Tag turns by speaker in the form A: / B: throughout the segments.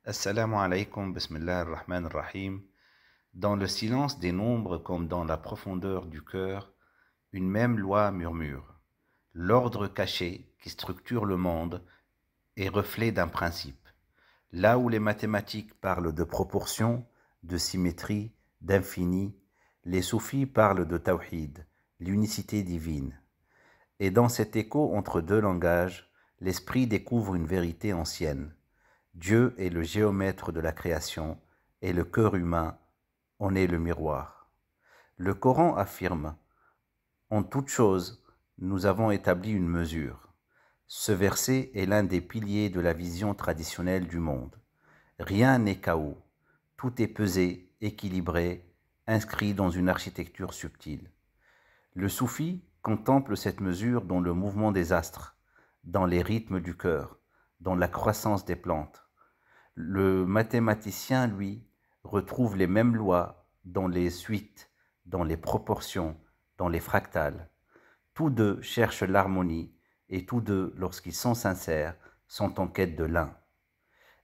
A: Assalamu alaikum, bismillah ar-Rahman ar-Rahim. Dans le silence des nombres comme dans la profondeur du cœur, une même loi murmure. L'ordre caché qui structure le monde est reflet d'un principe. Là où les mathématiques parlent de proportion, de symétrie, d'infini, les soufis parlent de tawhid, l'unicité divine. Et dans cet écho entre deux langages, l'esprit découvre une vérité ancienne. Dieu est le géomètre de la création et le cœur humain en est le miroir. Le Coran affirme « En toute chose, nous avons établi une mesure ». Ce verset est l'un des piliers de la vision traditionnelle du monde. Rien n'est chaos, tout est pesé, équilibré, inscrit dans une architecture subtile. Le soufi contemple cette mesure dans le mouvement des astres, dans les rythmes du cœur, dans la croissance des plantes. Le mathématicien, lui, retrouve les mêmes lois dans les suites, dans les proportions, dans les fractales. Tous deux cherchent l'harmonie et tous deux, lorsqu'ils sont sincères, sont en quête de l'un.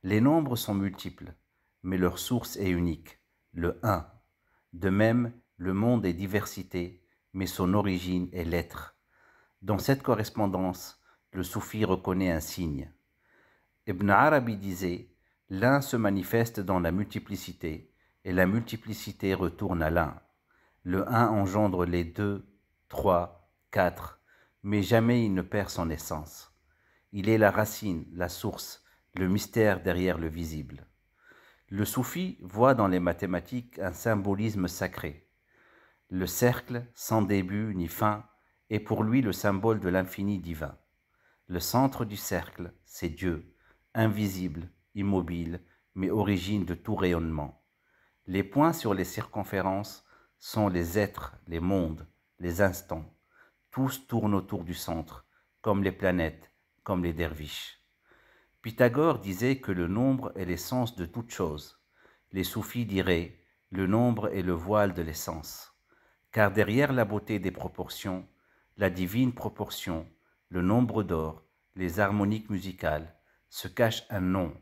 A: Les nombres sont multiples, mais leur source est unique, le un. De même, le monde est diversité, mais son origine est l'être. Dans cette correspondance, le soufi reconnaît un signe. Ibn Arabi disait « L'un se manifeste dans la multiplicité, et la multiplicité retourne à l'un. Le un engendre les deux, trois, quatre, mais jamais il ne perd son essence. Il est la racine, la source, le mystère derrière le visible. » Le soufi voit dans les mathématiques un symbolisme sacré. Le cercle, sans début ni fin, est pour lui le symbole de l'infini divin. Le centre du cercle, c'est Dieu, invisible, immobile, mais origine de tout rayonnement. Les points sur les circonférences sont les êtres, les mondes, les instants. Tous tournent autour du centre, comme les planètes, comme les derviches. Pythagore disait que le nombre est l'essence de toute chose. Les soufis diraient « le nombre est le voile de l'essence ». Car derrière la beauté des proportions, la divine proportion, le nombre d'or, les harmoniques musicales, se cache un nom,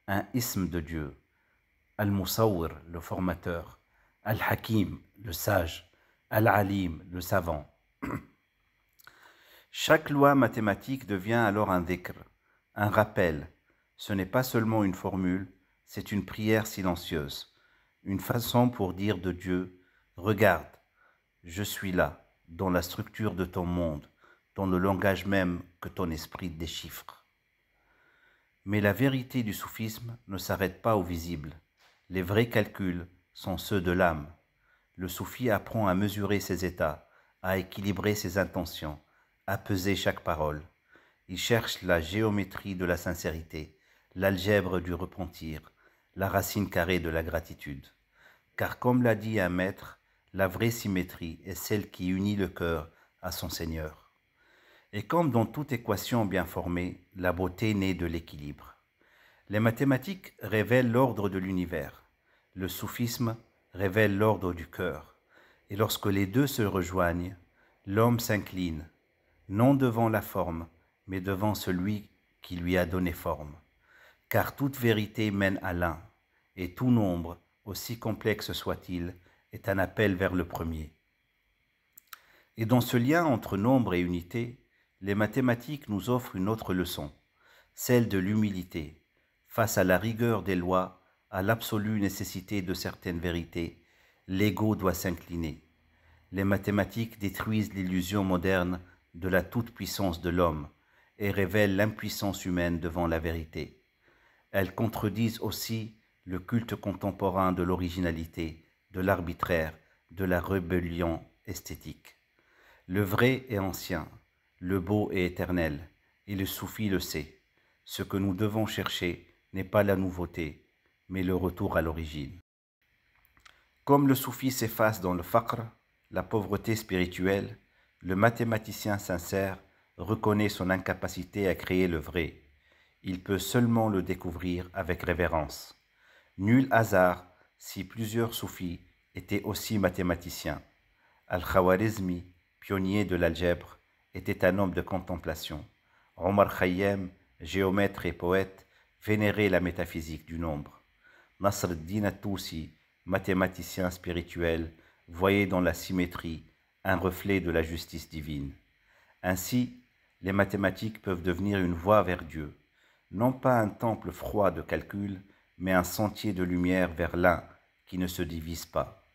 A: un ism de Dieu. Al-Musawwir, le formateur, Al-Hakim, le sage, Al-Alim, le savant. Chaque loi mathématique devient alors un dhikr, un rappel. Ce n'est pas seulement une formule, c'est une prière silencieuse, une façon pour dire de Dieu « Regarde, je suis là, dans la structure de ton monde, dans le langage même que ton esprit déchiffre. » Mais la vérité du soufisme ne s'arrête pas au visible. Les vrais calculs sont ceux de l'âme. Le soufi apprend à mesurer ses états, à équilibrer ses intentions, à peser chaque parole. Il cherche la géométrie de la sincérité, l'algèbre du repentir, la racine carrée de la gratitude. Car comme l'a dit un maître, la vraie symétrie est celle qui unit le cœur à son Seigneur. Et comme dans toute équation bien formée, la beauté naît de l'équilibre. Les mathématiques révèlent l'ordre de l'univers. Le soufisme révèle l'ordre du cœur. Et lorsque les deux se rejoignent, l'homme s'incline, non devant la forme, mais devant celui qui lui a donné forme. Car toute vérité mène à l'un, et tout nombre, aussi complexe soit-il, est un appel vers le premier. Et dans ce lien entre nombre et unité, les mathématiques nous offrent une autre leçon, celle de l'humilité, face à la rigueur des lois, à l'absolue nécessité de certaines vérités, l'ego doit s'incliner. Les mathématiques détruisent l'illusion moderne de la toute-puissance de l'homme et révèlent l'impuissance humaine devant la vérité. Elles contredisent aussi le culte contemporain de l'originalité, de l'arbitraire, de la rébellion esthétique. Le vrai est ancien, le beau est éternel, et le soufi le sait. Ce que nous devons chercher n'est pas la nouveauté, mais le retour à l'origine. Comme le soufi s'efface dans le faqr, la pauvreté spirituelle, le mathématicien sincère reconnaît son incapacité à créer le vrai. Il peut seulement le découvrir avec révérence. Nul hasard si plusieurs soufis étaient aussi mathématiciens. Al-Khawarizmi, pionnier de l'algèbre, était un homme de contemplation. Omar Khayyam, géomètre et poète, vénérer la métaphysique du nombre. Nasr ad-Din at-Tousi, mathématicien spirituel, voyait dans la symétrie un reflet de la justice divine. Ainsi, les mathématiques peuvent devenir une voie vers Dieu, non pas un temple froid de calcul, mais un sentier de lumière vers l'un qui ne se divise pas.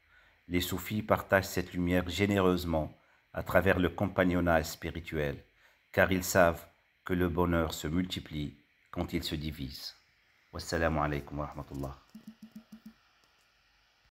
A: Les soufis partagent cette lumière généreusement à travers le compagnonnage spirituel, car ils savent que le bonheur se multiplie quand il se divise. Wassalamu alaikum wa rahmatullah.